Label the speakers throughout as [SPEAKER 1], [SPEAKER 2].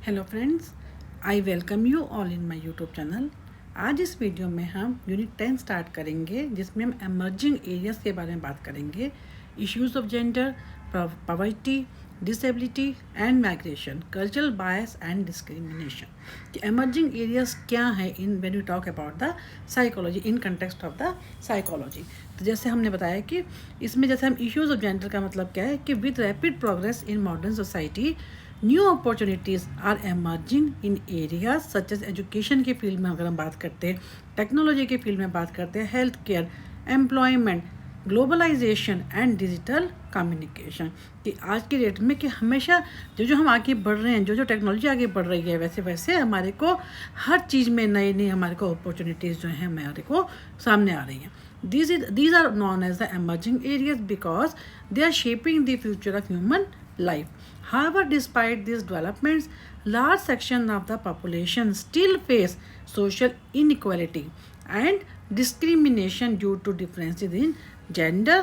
[SPEAKER 1] Hello friends, I welcome you all in my YouTube channel. आज इस video में हम यूनिट 10 स्टार्ट करेंगे, जिसमें हम एमर्जिंग एरियाज़ के बारे में बात करेंगे। Issues of gender, poverty, disability and migration, cultural bias and discrimination. कि एमर्जिंग एरियाज़ क्या है in when you talk about the psychology, in context of the psychology. तो जैसे हमने बताया कि इसमें जैसे हम इश्यूज़ ऑफ जेंडर का मतलब क्या है कि with rapid progress in modern society new opportunities are emerging in areas such as education के फील्ड में अगर हम बात करते हैं, टेक्नोलॉजी के फील्ड में बात करते हैं, health care, employment, globalization and digital communication. कि आज की डेट में कि हमेशा जो हम आगे बढ़ रहे हैं, जो टेक्नोलॉजी आगे बढ़ रही है, वैसे वैसे हमारे को हर चीज़ में नई नई हमारे को अपॉर्चुनिटीज़ जो हैं हमारे को सामने आ रही हैं। These are known as the emerging areas because they are shaping the future of human life. However, despite these developments, large sections of the population still face social inequality and discrimination due to differences in gender,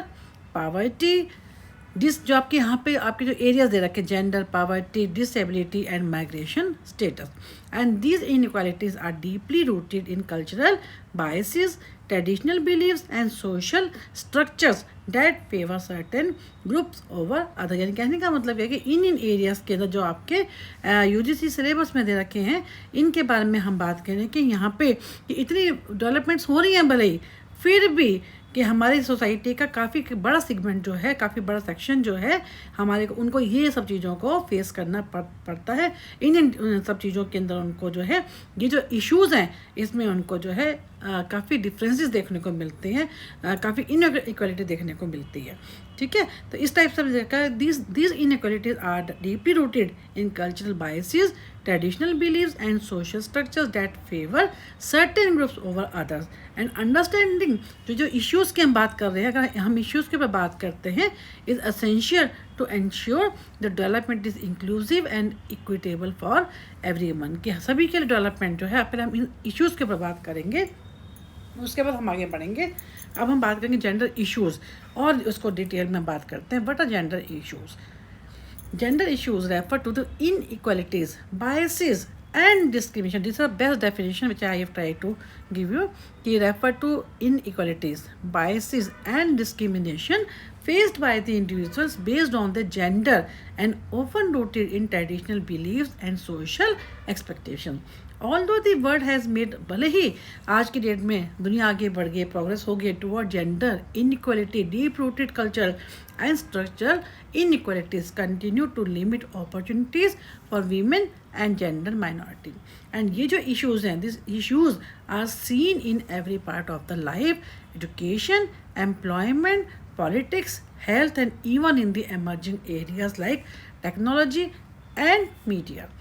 [SPEAKER 1] poverty, जो आपके यहाँ पे आपके जो areas दे रखे, gender, poverty, disability and migration status, and these inequalities are deeply rooted in cultural biases, traditional beliefs and social structures that favour certain groups over other. यानी कहने का मतलब है कि इन एरियाज़ के अंदर जो आपके यूजीसी सिलेबस में दे रखे हैं, इनके बारे में हम बात करें कि यहाँ पे कि इतनी डेवलपमेंट्स हो रही हैं भले ही, फिर भी कि हमारी सोसाइटी का काफ़ी बड़ा सेगमेंट जो है, काफ़ी बड़ा सेक्शन जो है हमारे को, उनको ये सब चीज़ों को फेस करना पड़ता है। इन सब चीज़ों के अंदर उनको जो है ये जो इश्यूज़ हैं, इसमें उनको जो है काफ़ी डिफरेंसेस देखने को मिलते हैं, काफ़ी इनइक्वालिटी देखने को मिलती है। ठीक है, तो इस टाइप से देखा these inequalities are deeply rooted in cultural biases, traditional beliefs and social structures that favour certain groups over others and understanding. जो इश्यूज़ की हम बात कर रहे हैं, अगर हम इश्यूज़ के ऊपर बात करते हैं, is essential to ensure the development is inclusive and equitable for everyone. कि सभी के लिए डेवलपमेंट जो है, पहले हम इन इश्यूज़ के ऊपर बात करेंगे, उसके बाद हम आगे बढ़ेंगे। अब हम बात करेंगे जेंडर इश्यूज़, और उसको डिटेल में बात करते हैं। What are gender issues? Gender issues refer to the inequalities, biases and discrimination. This is the best definition which I have tried to give you. They refer to inequalities, biases and discrimination faced by the individuals based on their gender and often rooted in traditional beliefs and social expectations. Although the world has made, भले ही आज की date में दुनिया आगे बढ़ गई, progress हो गई toward gender inequality, deep rooted culture and structural inequalities continue to limit opportunities for women and gender minority. And ये जो issues हैं, these issues are seen in every part of the life, education, employment, politics, health and even in the emerging areas like technology and media.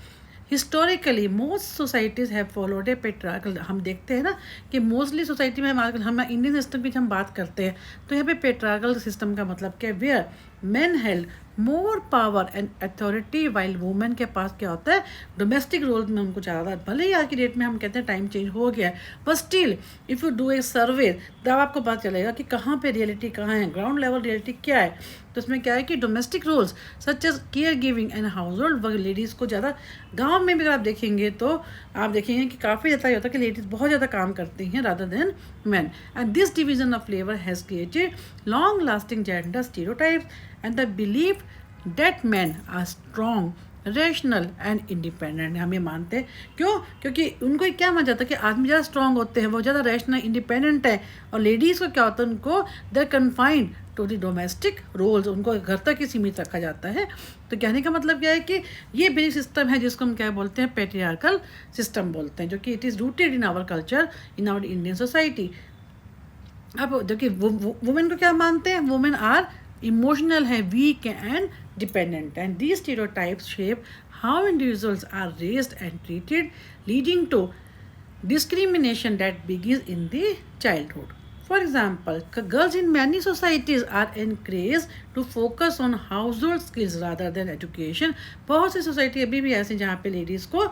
[SPEAKER 1] Historically most societies have followed A patriarchal. हम देखते हैं ना कि mostly society में हम Indian system की हम बात करते हैं, तो यहाँ पे पेट्रियार्कल सिस्टम का मतलब क्या है, where men held more power and authority while women के पास क्या होता है, डोमेस्टिक रोल में उनको ज़्यादा। भले ही आज की डेट में हम कहते हैं टाइम चेंज हो गया है, but still if you do a survey तब आपको पता चलेगा कि कहाँ पे रियलिटी कहाँ है, ग्राउंड लेवल रियलिटी क्या है। तो इसमें क्या है कि domestic roles such as caregiving and household work ladies को ज़्यादा, गाँव में भी अगर आप देखेंगे तो आप देखेंगे कि काफ़ी ज़्यादा ये होता है कि लेडीज़ बहुत ज़्यादा काम करती हैं rather than man. And this division of labour has created long lasting gender stereotypes and the belief that man are strong, rational and independent. हम ये मानते हैं, क्यों? क्योंकि उनको क्या माना जाता है कि आदमी ज़्यादा स्ट्रॉन्ग होते हैं, वो ज़्यादा रेशनल इंडिपेंडेंट है, और लेडीज़ को क्या होता है, उनको they are confined to the domestic roles, उनको घर तक ही सीमित रखा जाता है। तो कहने का मतलब क्या है कि ये बेसिक सिस्टम है जिसको हम क्या बोलते हैं, पेट्रियार्कल सिस्टम बोलते हैं, जो कि it is rooted in our culture, in our Indian society. अब देखिए वुमेन को क्या मानते हैं, वुमेन आर इमोशनल है, weak and dependent, and these stereotypes shape how individuals are raised and treated, leading to discrimination that begins in the childhood. For example, girls in many societies are encouraged to focus on household skills rather than education. बहुत सी society अभी भी ऐसी जहाँ पे ladies को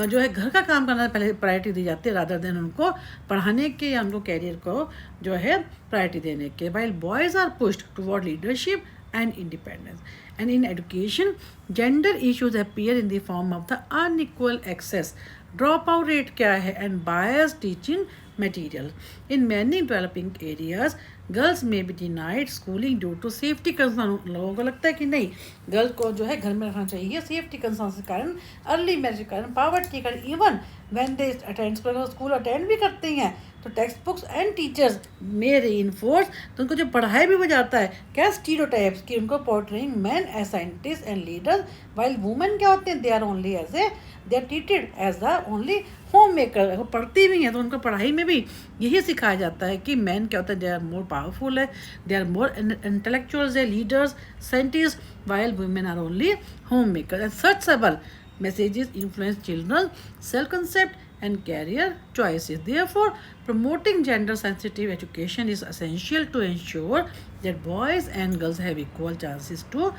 [SPEAKER 1] जो है घर का काम करना पहले प्रायोरिटी दी जाती है रादर देन उनको पढ़ाने के या उनको कैरियर को जो है प्रायोरिटी देने के। While boys are pushed toward leadership and independence. And in education, gender issues appear in the form of the unequal access, dropout rate क्या है, and biased teaching material. In many developing areas, girls में be denied schooling due to safety concern. लोगों को लगता है कि नहीं, girls को जो है घर में रखना चाहिए सेफ्टी कंसर्न के कारण, अर्ली मैरिज के कारण, पावर्टी के कारण. Even when they attend school attend भी करते हैं तो टेक्स्ट बुक्स एंड टीचर्स में रीइंफोर्स, तो उनको जो पढ़ाई भी हो जाता है क्या स्टीरियोटाइप्स की, उनको portraying man as scientist and leaders, while women क्या होते हैं, they are only as a they are treated as the only homemaker. वो पढ़ती भी हैं तो उनको पढ़ाई में भी यही सिखाया जाता है कि मैन क्या होता है, दे आर मोर पावरफुल है, दे आर मोर इंटेलेक्चुअल्स है, leaders, scientist, while women are only homemaker. And such subtle messages influence children's self-concept and career choices. Therefore, promoting gender-sensitive education is essential to ensure that boys and girls have equal chances to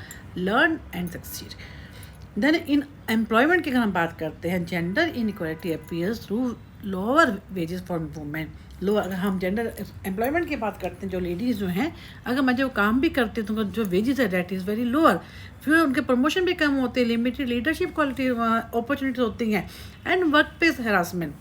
[SPEAKER 1] learn and succeed. Then in employment की अगर हम बात करते हैं, gender inequality appears through lower wages for women. लो अगर हम gender employment की बात करते हैं, जो लेडीज़ जो हैं अगर मैं जो काम भी करते हैं तो उनका जो वेजेस है डेट इज़ वेरी लोअर. फिर उनके प्रमोशन भी कम होते हैं, लिमिटेड लीडरशिप क्वालिटी अपॉर्चुनिटीज होती हैं, एंड वर्क प्लेस हरासमेंट.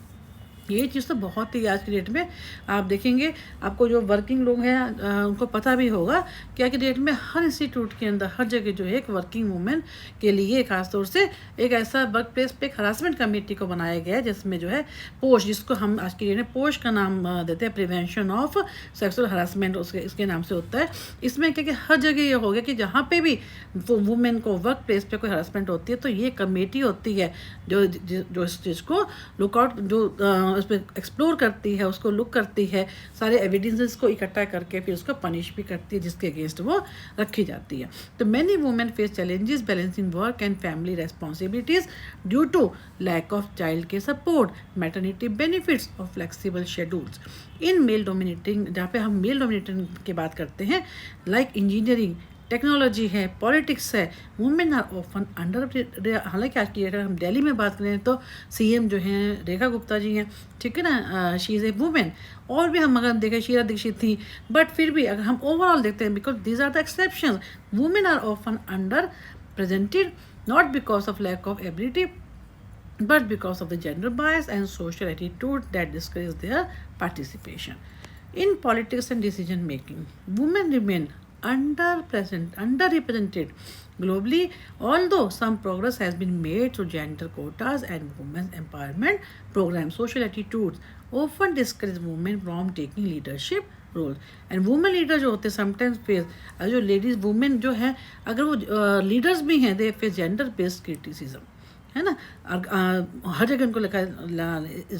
[SPEAKER 1] ये चीज़ तो बहुत ही आज की डेट में आप देखेंगे. आपको जो वर्किंग लोग हैं उनको पता भी होगा कि आज की डेट में हर इंस्टीट्यूट के अंदर हर जगह जो है एक वर्किंग वूमेन के लिए खासतौर से एक ऐसा वर्क प्लेस पे एक हरासमेंट कमेटी को बनाया गया है, जिसमें जो है पोश, जिसको हम आज की डेट में पोश का नाम देते हैं, प्रिवेंशन ऑफ सेक्सुअल हरासमेंट इसके नाम से होता है. इसमें क्या कि हर जगह ये हो गया कि जहाँ पे भी वुमेन को वर्क प्लेस पे कोई हरासमेंट होती है तो ये कमेटी होती है जो इस चीज़ को लुकआउट जो उस पर एक्सप्लोर करती है, उसको लुक करती है, सारे एविडेंसेस को इकट्ठा करके फिर उसको पनिश भी करती है, जिसके अगेंस्ट वो रखी जाती है. तो many women face challenges balancing work and family responsibilities due to lack of child care support, maternity benefits और flexible schedules. In male dominating, जहाँ पे हम मेल डोमिनेटिंग की बात करते हैं, लाइक इंजीनियरिंग, टेक्नोलॉजी है, पॉलिटिक्स है, वुमेन आर ऑफन अंडर. हालांकि आज की अगर हम दिल्ली में बात करें तो सीएम जो हैं रेखा गुप्ता जी हैं, ठीक है ना, शी इज़ ए वुमेन. और भी हम अगर देखें शीला दीक्षित थी, बट फिर भी अगर हम ओवरऑल देखते हैं, because these are the exceptions, women are often under presented not because of lack of ability but because of the gender bias and social attitude that discourage their participation. In politics and decision making, women remain underrepresented globally, although some progress has been made through gender quotas and women's empowerment programs. Social attitudes often discourage women from taking leadership role. And women leader जो होते हैं sometimes face, जो ladies women जो हैं अगर वो leaders भी हैं, they face gender based criticism, है ना. हर जगह उनको इस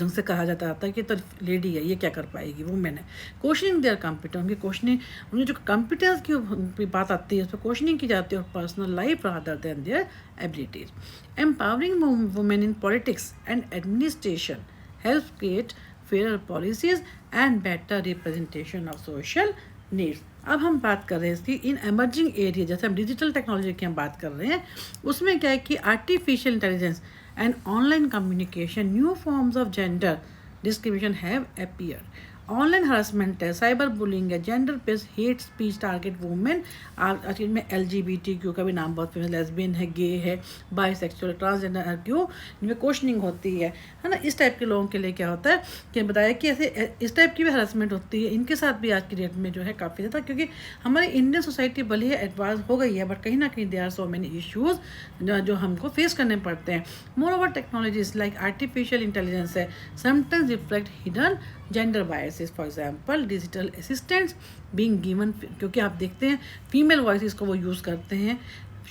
[SPEAKER 1] ढंग से कहा जाता है कि तो लेडी है, ये क्या कर पाएगी, वुमेन है. क्वेश्चनिंग देयर कॉम्पिटेंस, उनकी क्वेश्चनिंग, उनकी जो कॉम्पिटेंस की बात आती है उस पर क्वेश्चनिंग की जाती है, और personal life rather than there abilities. Empowering women in politics and administration help create fair policies and better representation of social needs. अब हम बात कर रहे हैं इसकी इन एमर्जिंग एरिया, जैसे हम डिजिटल टेक्नोलॉजी की हम बात कर रहे हैं, उसमें क्या है कि artificial intelligence and online communication, new forms of gender discrimination have appeared. Online harassment है, साइबर बुलिंग है, gender based hate speech target women. आज में LGBTQ का भी नाम बहुत फेमस, लेस्बियन है, गे है, बाइसेक्सुअल, ट्रांसजेंडर क्यों, इनमें क्वेश्चनिंग होती है ना. इस टाइप के लोगों के लिए क्या होता है कि बताया कि ऐसे इस टाइप की भी हरासमेंट होती है. इनके साथ भी आज की डेट में जो है काफ़ी ज़्यादा, क्योंकि हमारी इंडियन सोसाइटी भले ही एडवांस हो गई है, बट कहीं ना कहीं they are so many issues जो हमको फेस करने पड़ते हैं. Moreover technologies like artificial intelligence है, sometimes reflect hidden gender biases. For example digital assistants being given, क्योंकि आप देखते हैं फीमेल वॉइस को वो यूज़ करते हैं,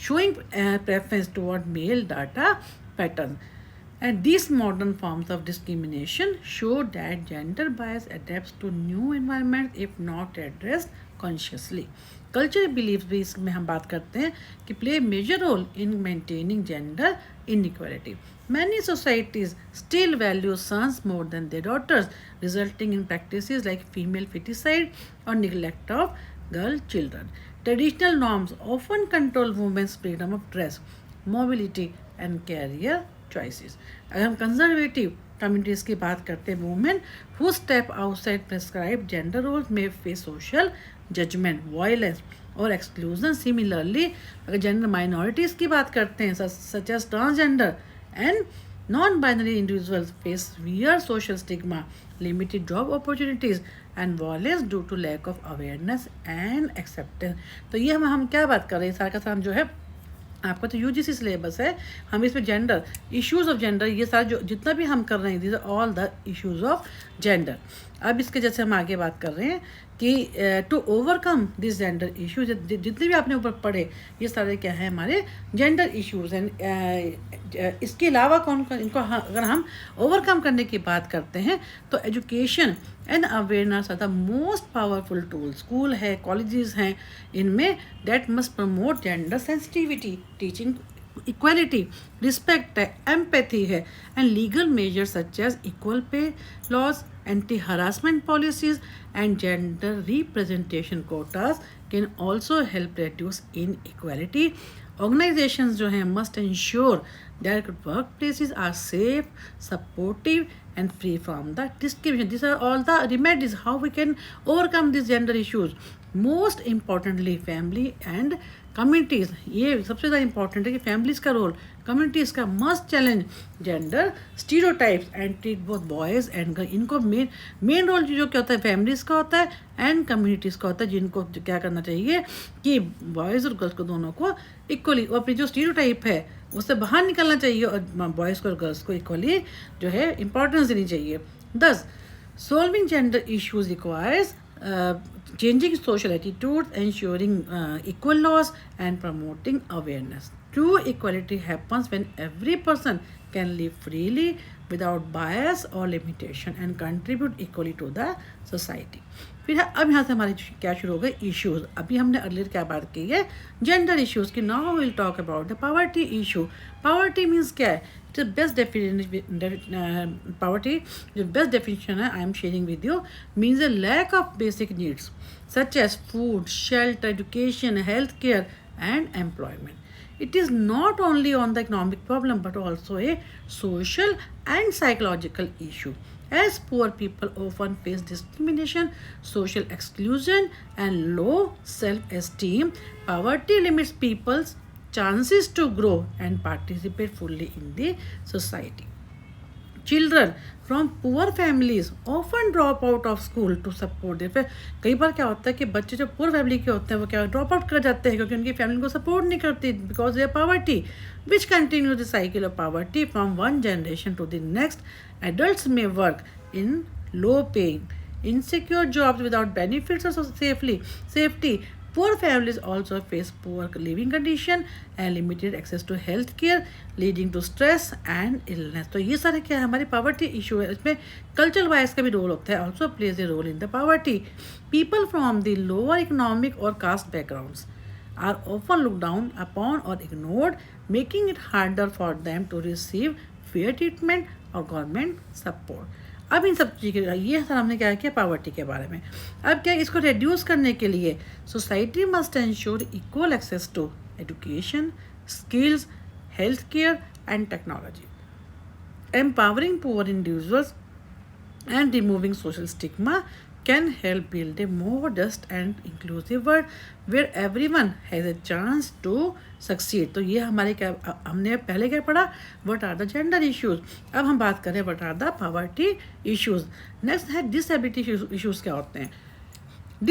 [SPEAKER 1] showing preference toward male data pattern. And these modern forms of discrimination show that gender bias adapts to new environments if not addressed consciously. Cultural beliefs भी इसमें हम बात करते हैं कि play a major role in maintaining gender inequality. Many societies still value sons more than their daughters, resulting in practices like female feticide or neglect of girl children. Traditional norms often control women's freedom of dress, mobility, and career choices. अगर हम conservative communities की बात करते हैं, women who step outside prescribe gender roles में face social judgement, violence और exclusion. Similarly अगर gender minorities की बात करते हैं, such as transgender and non-binary individuals face severe social stigma, limited job opportunities and violence due to lack of awareness and acceptance. तो ये हम क्या बात कर रहे हैं, सारा का सारा जो है आपका तो यूजीसी सिलेबस है, हम इसमें जेंडर, इश्यूज ऑफ जेंडर, ये सारा जो जितना भी हम कर रहे हैं, these are all the issues of gender. अब इसके जैसे हम आगे बात कर रहे हैं कि to overcome this gender issues, जितने भी आपने ऊपर पढ़े ये सारे क्या है हमारे जेंडर इश्यूज. एंड इसके अलावा इनको अगर हम ओवरकम करने की बात करते हैं तो education and awareness are the most powerful tool. School है, कॉलेजेस हैं, इनमें that must promote gender sensitivity, teaching equality, respect है, एम्पैथी है, and legal measures such as equal pay laws, anti harassment policies and gender representation quotas can also help reduce inequality. Organizations जो हैं must ensure that workplaces are safe, supportive and free from the discrimination. These are all the remedies how we can overcome these gender issues. Most importantly, family and communities. ये सबसे ज़्यादा important है कि families का role, communities का must challenge gender stereotypes and treat both boys and girls. इनको main role जो क्या होता है families का होता है and communities का होता है, जिनको क्या करना चाहिए कि boys और girls को दोनों को equally, और अपनी जो stereotype है उससे बाहर निकलना चाहिए और बॉयज़ को और गर्ल्स को इक्वली जो है इम्पोर्टेंस देनी चाहिए. Thus, solving gender issues requires changing social attitudes, ensuring equal laws, and promoting awareness. True equality happens when every person can live freely without bias or limitation and contribute equally to the society. फिर अब यहाँ से हमारे क्या शुरू हो गए issues. अभी हमने अर्लियर क्या बात की है जेंडर इश्यूज की. Now will talk about the poverty issue. Poverty means क्या है? इट बेस्ट डेफिनेशन, पॉवर्टी जो बेस्ट डेफिनेशन है I am sharing with you, means a lack of basic needs such as food, shelter, education, health care and employment. It is not only on the economic problem but also a social and psychological issue, as poor people often face discrimination, social exclusion, and low self-esteem. Poverty limits people's chances to grow and participate fully in the society. Children from poor families often drop out of school to support their family. कई बार क्या होता है कि बच्चे जो poor family के होते हैं वो क्या ड्रॉप आउट कर जाते हैं क्योंकि उनकी फैमिली को सपोर्ट नहीं करती because there poverty which continue the cycle of poverty from one generation to the next. Adults में work in low paying insecure jobs without benefits or safety. Poor families also face poor living condition and limited access to health care, leading to stress and illness. तो ये सारे क्या है हमारे poverty issue है. इसमें cultural wise का भी रोल होता है, also plays a role in the poverty. People from the lower economic और caste backgrounds are often looked down upon or ignored, making it harder for them to receive fair treatment or government support. अब इन सब चीज़ ये sir हमने क्या किया poverty के बारे में. अब क्या इसको रिड्यूस करने के लिए society must ensure equal access to education, skills, health care and technology. Empowering poor individuals and removing social stigma can help build a more just and inclusive world where everyone has a chance to succeed. तो ये हमारे क्या हमने पहले क्या पढ़ा what are the gender issues. अब हम बात करें what are the poverty issues. Next है disability issues. क्या होते हैं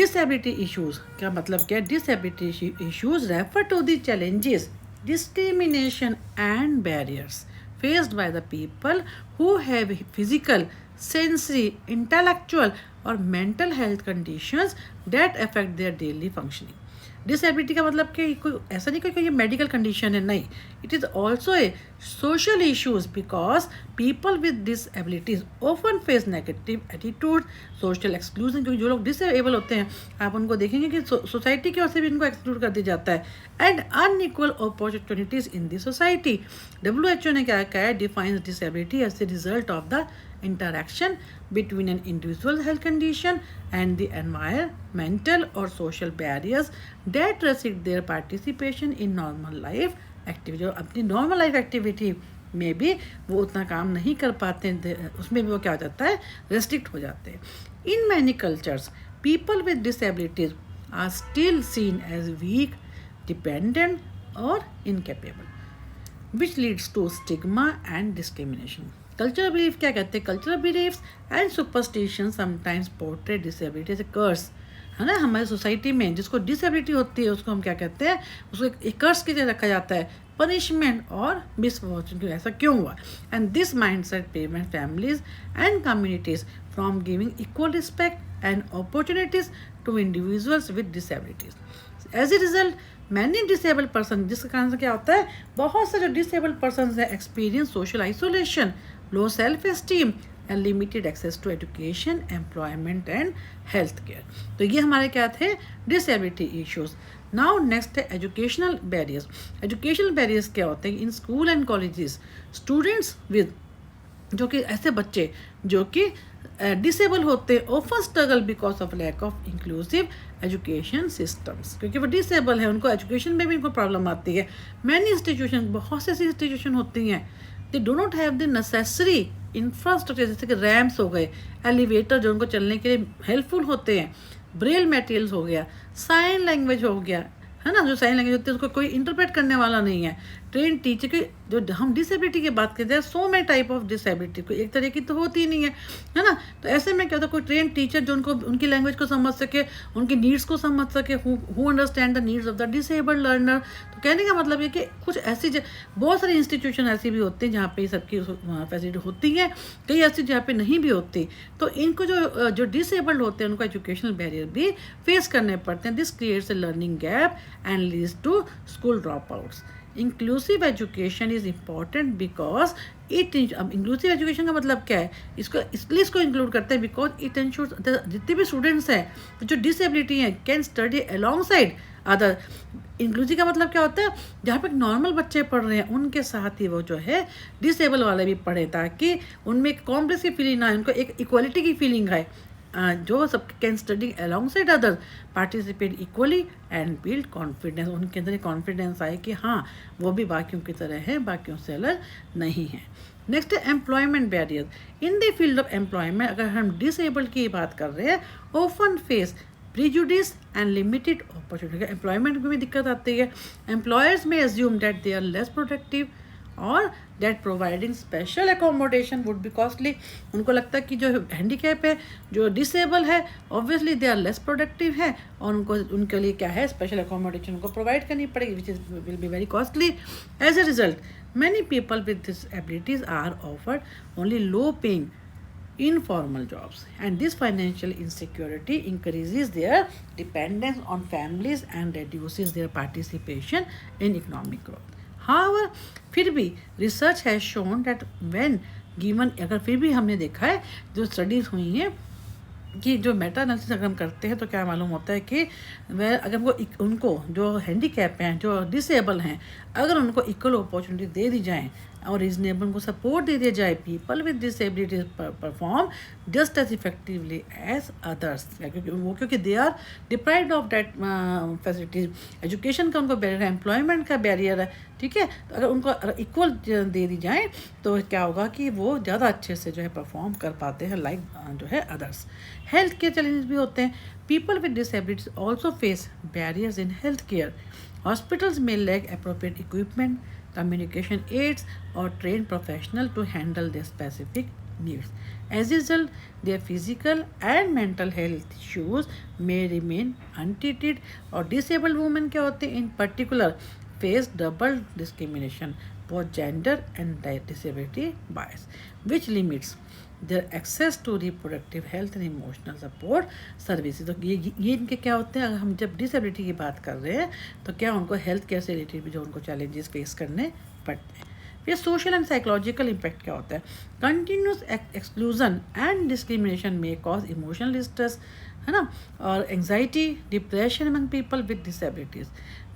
[SPEAKER 1] disability issues? क्या मतलब क्या? disability issues refer to the challenges, discrimination and barriers faced by the people who have physical, sensory, intellectual or mental health conditions that affect their daily functioning. Disability का मतलब कि कोई ऐसा नहीं कोई ये मेडिकल कंडीशन है, नहीं. It is also a social issues because people with disabilities often face negative attitude, social exclusion. क्योंकि जो लोग डिसेबल होते हैं आप उनको देखेंगे कि सोसाइटी की ओर से भी इनको एक्सक्लूड कर दिया जाता है. And unequal opportunities in the society. WHO ने क्या कहा है? Defines disability as the result of the interaction between an individual health condition and the environmental or social barriers that restrict their participation in normal life activity. और अपनी normal life activity में भी वो उतना काम नहीं कर पाते हैं, उसमें भी वो क्या हो जाता है, रेस्ट्रिक्ट हो जाते हैं। In many cultures people with disabilities are still seen as weak, dependent और incapable, which leads to stigma and discrimination. Cultural belief क्या कहते हैं, cultural beliefs and superstition sometimes portray disability as a curse, है ना। हमारी society में जिसको disability होती है उसको हम क्या कहते हैं, उसको एक कर्स की तरह रखा जाता है, पनिशमेंट और मिसफॉर्चून, ऐसा क्यों हुआ। And this mindset prevent families and communities from giving equal respect and opportunities to individuals with disabilities. As a result many disabled person, जिसके कारण से क्या होता है, बहुत से जो डिसेबल्ड पर्सन है experience social isolation, low self esteem and limited access to education, employment and health care. तो ये हमारे क्या थे, डिसेबिलिटी इश्यूज। नाउ नेक्स्ट है एजुकेशनल बैरियर्स। एजुकेशनल बैरियर्स क्या होते हैं, in school and colleges students with, जो कि ऐसे बच्चे जो कि डिसेबल होते हैं, often struggle because of lack of inclusive education systems, क्योंकि वो डिसेबल है, उनको एजुकेशन में भी उनको प्रॉब्लम आती है। मैनी इंस्टीट्यूशन, बहुत से ऐसी इंस्टीट्यूशन होती हैं, they do not have the necessary infrastructure, जैसे कि रैम्प्स हो गए, एलिवेटर जो उनको चलने के लिए हेल्पफुल होते हैं, ब्रेल मटेरियल्स हो गया, साइन लैंग्वेज हो गया, है ना, जो साइन लैंग्वेज होती है उसको कोई इंटरप्रेट करने वाला नहीं है, ट्रेन टीचर के, जो हम डिसेबिलिटी की बात करते हैं, so many type of disability, कोई एक तरह की तो होती ही नहीं है ना। तो ऐसे में क्या होता है, कोई ट्रेन टीचर जो उनको उनकी लैंग्वेज को समझ सके, उनकी नीड्स को समझ सके, who understand the needs of the disabled learner. तो कहने का मतलब ये कि कुछ ऐसी बहुत सारी इंस्टीट्यूशन ऐसी भी होती हैं जहाँ पे सबकी फैसिलिटी होती है, कई ऐसी जहाँ पे नहीं भी होती। तो इनको जो डिसेबल्ड होते हैं उनको एजुकेशनल बैरियर भी फेस करने पड़ते हैं। This creates a learning gap and leads to school dropouts. Inclusive education is important because it, अब इंक्लूसिव एजुकेशन का मतलब क्या है, इसको इसलिए इसको इंक्लूड करते हैं बिकॉज इट इंश्योर्स जितने भी स्टूडेंट्स हैं जो डिसेबिलिटी हैं can study along side other. Inclusive का मतलब क्या होता है, जहाँ पे नॉर्मल बच्चे पढ़ रहे हैं उनके साथ ही वो जो है डिसेबल वाले भी पढ़े, ताकि उनमें एक कॉम्प्लेक्स की फीलिंग आए, उनको एक इक्वलिटी की फीलिंग आए, जो सब can study along side other, participate equally and build confidence, उनके अंदर कॉन्फिडेंस आए कि हाँ वो भी बाकियों की तरह है, बाकियों से अलग नहीं है। नेक्स्ट है employment barrier. In the field of employment अगर हम डिसेबल्ड की बात कर रहे हैं, often face prejudice and limited opportunity. Employment में भी दिक्कत आती है, एम्प्लॉयर्स में assume that they are less productive और that providing special accommodation would be costly. उनको लगता है कि जो हैंडीकैप है, जो डिसेबल है, obviously they are less productive है और उनके लिए क्या है, स्पेशल एकोमोडेशन उनको प्रोवाइड करनी पड़ेगी, which is will be very costly. As a result many people with this abilities are offered only low paying informal jobs, and this financial insecurity increases their dependence on families and reduces their participation in economic growth. However, फिर भी research has shown that when given, अगर फिर भी हमने देखा है जो studies हुई हैं कि जो मेटा एनालिसिस अगर हम करते हैं तो क्या मालूम होता है कि वह अगर उनको जो हैंडीकैप हैं, जो डिसेबल हैं, अगर उनको इक्वल अपॉर्चुनिटी दे दी जाए और रीजनेबल उनको सपोर्ट दे दिया जाए, people with disabilities perform just as effectively as others, क्योंकि they are deprived of that facilities. Education का उनको बैरियर है, एम्प्लॉयमेंट का बैरियर है, ठीक है। तो अगर उनको इक्वल दे दी जाए तो क्या होगा कि वो ज़्यादा अच्छे से जो है परफॉर्म कर पाते हैं लाइक जो है अदर्स। हेल्थ केयर चैलेंजेस भी होते हैं। People with disabilities also face barriers in health care. Hospitals में lack appropriate equipment, communication aids or trained professional to handle their specific needs. As a result, their physical and mental health issues may remain untreated और disabled women क्या होते हैं in particular face double discrimination, both gender and disability bias, which limits their access to reproductive health and emotional support services। तो ये इनके क्या होते हैं, अगर हम जब डिसेबिलिटी की बात कर रहे हैं तो क्या उनको हेल्थ केयर से रिलेटेड भी जो उनको चैलेंजेस फेस करने पड़ते हैं। फिर सोशल एंड साइकोलॉजिकल इम्पैक्ट क्या होता है, कंटिन्यूस एक्सक्लूजन एंड डिस्क्रिमिनेशन में कॉज इमोशनल डिस्ट्रेस, है ना, और anxiety, depression among people with disabilities.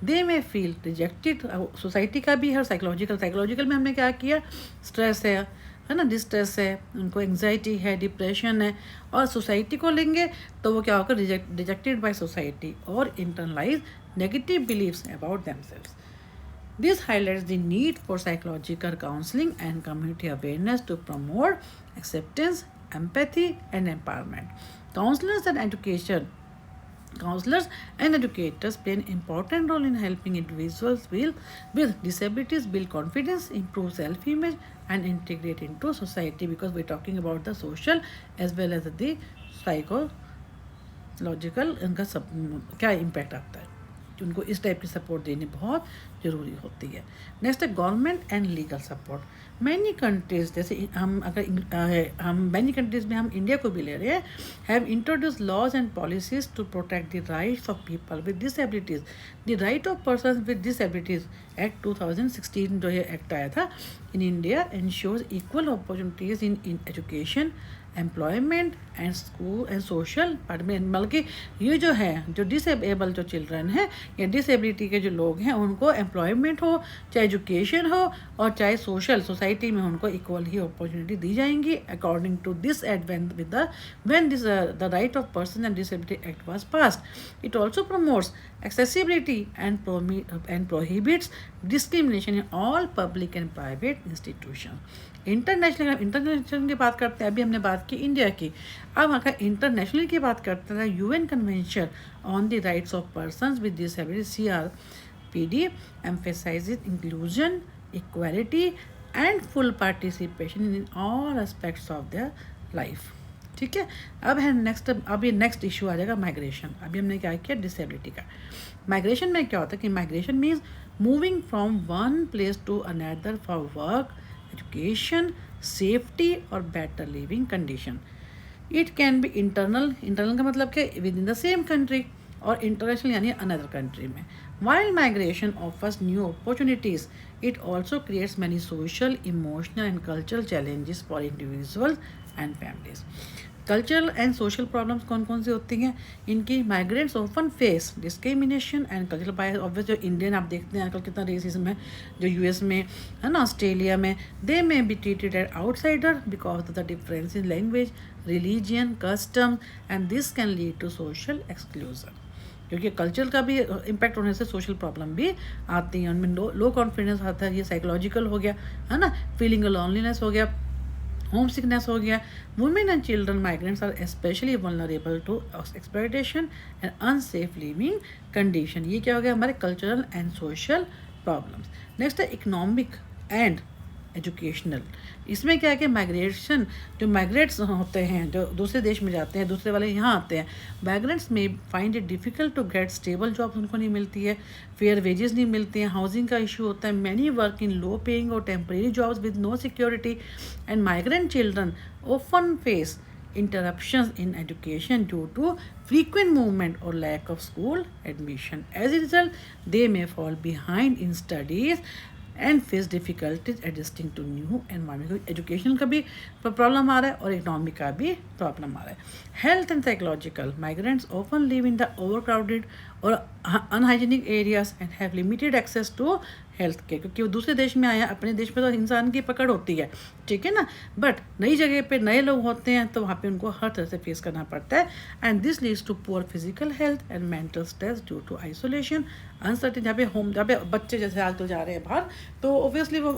[SPEAKER 1] They में फील रिजेक्टेड, सोसाइटी का भी है और साइकोलॉजिकल में हमने क्या किया, स्ट्रेस है ना, डिस्ट्रेस है, उनको एंग्जाइटी है, डिप्रेशन है, और सोसाइटी को लेंगे तो वो क्या होगा, रिजेक्टेड बाय सोसाइटी और internalize negative beliefs about themselves. This highlights the need for psychological counseling and community awareness to promote acceptance, empathy, and empowerment. Counselors and education Counselors and educators play an important role in helping individuals with disabilities build confidence, improve self image, and integrate into society, because we're talking about the social as well as the psychological इनका सब क्या impact आता है, कि उनको इस type की support देनी बहुत ज़रूरी होती है। नेक्स्ट है government and legal support. Many countries, जैसे हम अगर हम मैनी कंट्रीज में हम इंडिया को भी ले रहे हैं, have introduce laws and policies to protect the rights of people with disabilities. The right of person with disabilities act 2016 जो ये एक्ट आया था in India ensures equal opportunities in education, employment and school and social department. बल्कि ये जो है जो disable जो चिल्ड्रन हैं या डिसेबिलिटी के जो लोग हैं उनको एम्प्लॉयमेंट हो, चाहे एजुकेशन हो और चाहे सोशल सोसाइटी में उनको इक्वल ही अपॉर्चुनिटी दी जाएंगी according to this ad when this the right of person and disability act was passed. It also promotes accessibility and prohibits discrimination in all public and private institutions. International की बात करते हैं, अभी हमने बात की इंडिया की, अब अगर इंटरनेशनल की बात करते हैं UN convention on the rights of persons with disability CRPD emphasizes inclusion, equality and full participation in all aspects of their life. ठीक है, अब है नेक्स्ट, अभी नेक्स्ट इशू आ जाएगा माइग्रेशन। अभी हमने क्या किया डिसेबिलिटी का। माइग्रेशन में क्या होता है कि migration means moving from one place to another for work, education, safety और better living condition. It can be internal का मतलब क्या, within the same country, और इंटरनेशनल यानी अनदर कंट्री में। While migration offers new opportunities, it also creates many social, emotional and cultural challenges for individuals and families. Cultural and social problems कौन कौन सी होती हैं इनकी? Migrants often face discrimination and cultural bias. Obvious जो Indian आप देखते हैं आजकल कितना रेसिज्म है, जो यूएस में है ना, ऑस्ट्रेलिया में, they may be treated at outsider because of the difference in language, religion, custom and this can lead to social exclusion. क्योंकि कल्चर का भी इम्पैक्ट होने से सोशल प्रॉब्लम भी आती हैं, उनमें लो कॉन्फिडेंस आता है, ये साइकोलॉजिकल हो गया है ना, फीलिंग लॉनलीनेस हो गया, होम सिकनेस हो गया। Women and children migrants are specially vulnerable to exploitation and unsafe living condition. ये क्या हो गया हमारे cultural and social problems. Next है इकोनॉमिक एंड एजुकेशनल। इसमें क्या है कि माइग्रेशन, जो माइग्रेट्स होते हैं जो दूसरे देश में जाते हैं, दूसरे वाले यहाँ आते हैं, migrants may find it difficult to get stable jobs, उनको नहीं मिलती है, फेयर वेजेस नहीं मिलती हैं, हाउसिंग का इशू होता है, many work in low paying और temporary jobs with no security and migrant children often face interruptions in education due to frequent movement or lack of school admission. As a result, they may fall behind in studies and face difficulties adjusting to new environment. Education का भी problem आ रहा है और economic का भी problem आ रहा है। Health and psychological, migrants often live in the overcrowded और unhygienic areas and have limited access to health care, क्योंकि वो दूसरे देश में आए हैं, अपने देश में तो इंसान की पकड़ होती है, ठीक है ना, बट नई जगह पे नए लोग होते हैं तो वहाँ पे उनको हर तरह से फेस करना पड़ता है and this leads to poor physical health and mental stress due to isolation uncertain. जहाँ पे बच्चे जैसे आजकल जा रहे हैं बाहर, तो ऑब्वियसली वो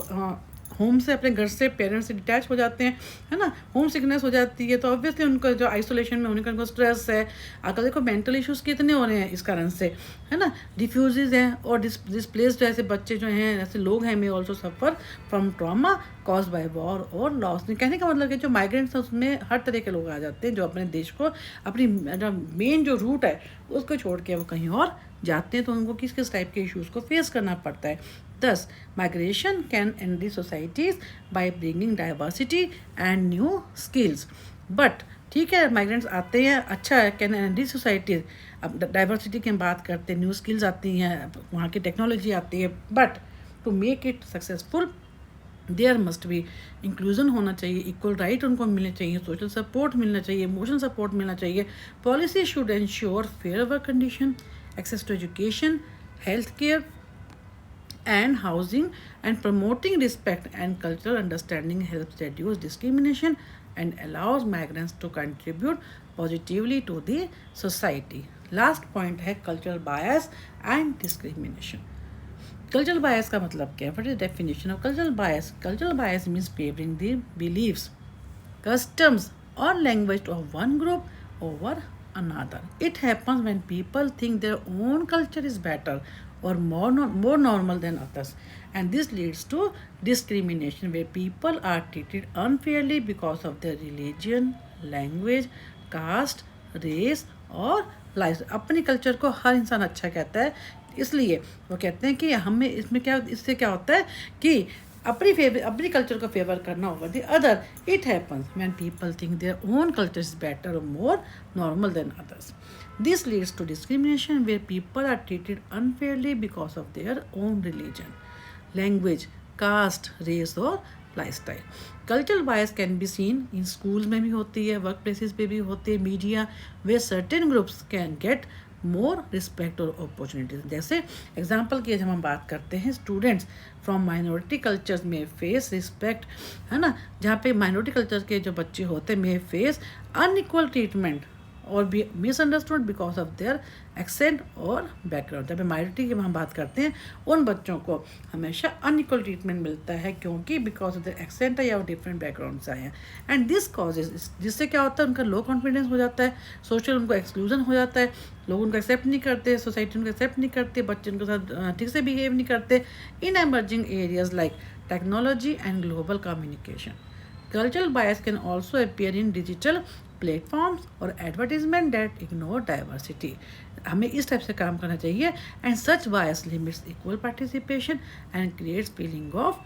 [SPEAKER 1] होम से, अपने घर से, पेरेंट्स से डिटैच हो जाते हैं, है ना, होम सिकनेस हो जाती है, तो ऑब्वियसली उनको जो आइसोलेशन में होने का उनको स्ट्रेस है। आजकल देखो मेंटल इश्यूज़ कितने हो रहे हैं इस कारण से, है ना, डिफ्यूज़ हैं और डिस्प्लेस्ड ऐसे बच्चे जो हैं, ऐसे लोग हैं, में also suffer from trauma cause by war और लॉस। कहने का मतलब कि जो माइग्रेंट्स हैं उसमें हर तरह के लोग आ जाते हैं जो अपने देश को, अपनी मेन जो रूट है उसको छोड़ के वो कहीं और जाते हैं, तो उनको किस किस टाइप के इश्यूज़ को फेस करना पड़ता है। Thus, migration can enrich societies by bringing diversity and new skills. But ठीक है, माइग्रेंट्स आते हैं, अच्छा है, कैन एनरिच सोसाइटीज। अब डाइवर्सिटी की हम बात करते हैं, न्यू स्किल्स आती हैं, वहाँ की टेक्नोलॉजी आती है, but to make it successful there must be inclusion होना चाहिए, इक्वल राइट उनको मिलने चाहिए, सोशल सपोर्ट मिलना चाहिए, इमोशनल सपोर्ट मिलना चाहिए। Policy should ensure fair work condition, access to education, health care and housing, and promoting respect and cultural understanding helps reduce discrimination and allows migrants to contribute positively to the society. Last point है cultural bias and discrimination. Cultural bias का मतलब क्या है? What is definition of cultural bias? Cultural bias means favouring the believes, customs, or language of one group over another. It happens when people think their own culture is better or more normal than others, and this leads to discrimination where people are treated unfairly because of their religion, language, caste, race और life. अपनी culture को हर इंसान अच्छा कहता है, इसलिए वो कहते हैं कि हमें इसमें क्या, इससे क्या होता है कि अपनी कल्चर को फेवर करना over the other. It happens when people think their own culture is better और more normal than others. This leads to discrimination where people are treated unfairly because of their own religion, language, caste, race और lifestyle. Cultural bias can be seen in school में भी होती है, work places पे भी होती है, media, way certain groups can get more respect और अपॉर्चुनिटीज। जैसे एग्जाम्पल की जब हम बात करते हैं, स्टूडेंट्स फ्रॉम माइनॉरिटी कल्चर्स में फेस रिस्पेक्ट, है ना, जहाँ पे माइनॉरिटी कल्चर के जो बच्चे होते हैं में फेस अनइक्वल ट्रीटमेंट और be misunderstood because of their accent और बैकग्राउंड। जब माइनॉरिटी की हम बात करते हैं, उन बच्चों को हमेशा अनइक्वल ट्रीटमेंट मिलता है, क्योंकि बिकॉज ऑफ देयर एक्सेंट है या डिफरेंट बैकग्राउंड से आए हैं। एंड दिस कॉजेज, जिससे क्या होता है, उनका लो कॉन्फिडेंस हो जाता है, सोशल उनको एक्सक्लूजन हो जाता है, लोग उनको एक्सेप्ट नहीं करते, सोसाइटी उनको एक्सेप्ट नहीं करते, बच्चे उनके साथ ठीक से बिहेव नहीं करते। In emerging areas like technology and global communication, cultural bias can also appear in digital platforms or advertisement that ignore diversity. हमें इस टाइप से काम करना चाहिए, and such bias limits equal participation and creates feeling of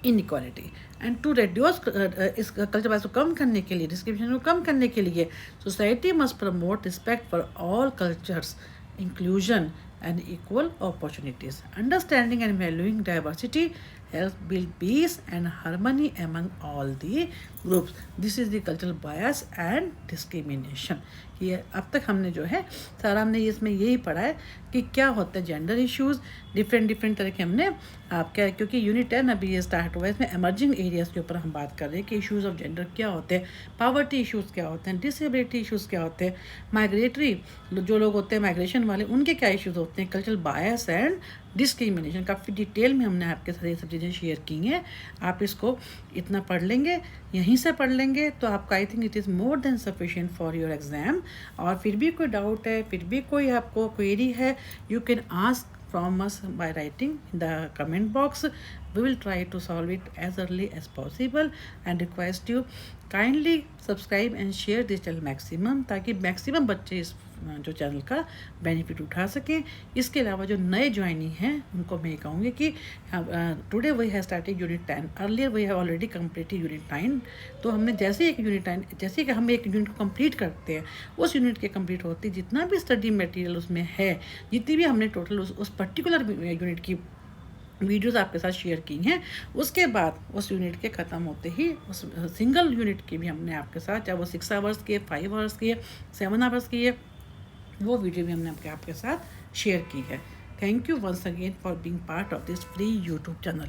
[SPEAKER 1] inequality. And to reduce इस culture बायस को कम करने के लिए, डिस्क्रिमिनेशन को कम करने के लिए, society must promote respect for all cultures, inclusion and equal opportunities. Understanding and valuing diversity helps build peace and harmony among all the groups. This is the cultural bias and discrimination. ये अब तक हमने जो है सारा हमने इसमें यही पढ़ा है कि क्या होता है जेंडर इश्यूज़, डिफरेंट तरह के हमने आपका, क्योंकि यूनिट 10 अभी ये स्टार्ट हुआ है, इसमें एमर्जिंग एरियाज़ के ऊपर हम बात कर रहे हैं कि इश्यूज़ ऑफ जेंडर क्या होते हैं, पावर्टी इश्यूज़ क्या होते हैं, डिसेबिलिटी इश्यूज़ क्या होते हैं, माइग्रेटरी जो लोग होते हैं माइग्रेशन वाले, उनके क्या इश्यूज़ होते हैं, कल्चरल बायस एंड डिस्क्रिमिनेशन। काफ़ी डिटेल में हमने आपके साथ ये सब चीज़ें शेयर की हैं। आप इसको इतना पढ़ लेंगे, यहीं से पढ़ लेंगे तो आपका I think it is more than sufficient for your exam. और फिर भी कोई डाउट है, फिर भी कोई आपको क्वेरी है, you can ask from us by writing in the comment box. We will try to solve it as early as possible and request you kindly subscribe and share this channel maximum, ताकि maximum बच्चे इस जो channel का benefit उठा सकें। इसके अलावा जो नए ज्वाइनिंग हैं उनको मैं कहूँगी कि today we have started unit 10, earlier we have already completed unit 9। तो हमने जैसे एक यूनिट 9, जैसे कि हम एक यूनिट को कंप्लीट करते हैं, उस यूनिट के कंप्लीट होते जितना भी स्टडी मटेरियल उसमें है, जितनी भी हमने टोटल उस पर्टिकुलर यूनिट की वीडियोस आपके साथ शेयर की हैं, उसके बाद उस यूनिट के ख़त्म होते ही उस सिंगल यूनिट की भी हमने आपके साथ, चाहे वो 6 आवर्स की है, 5 आवर्स की है, 7 आवर्स की है, वो वीडियो भी हमने आपके साथ शेयर की है। Thank you once again for being part of this free YouTube channel.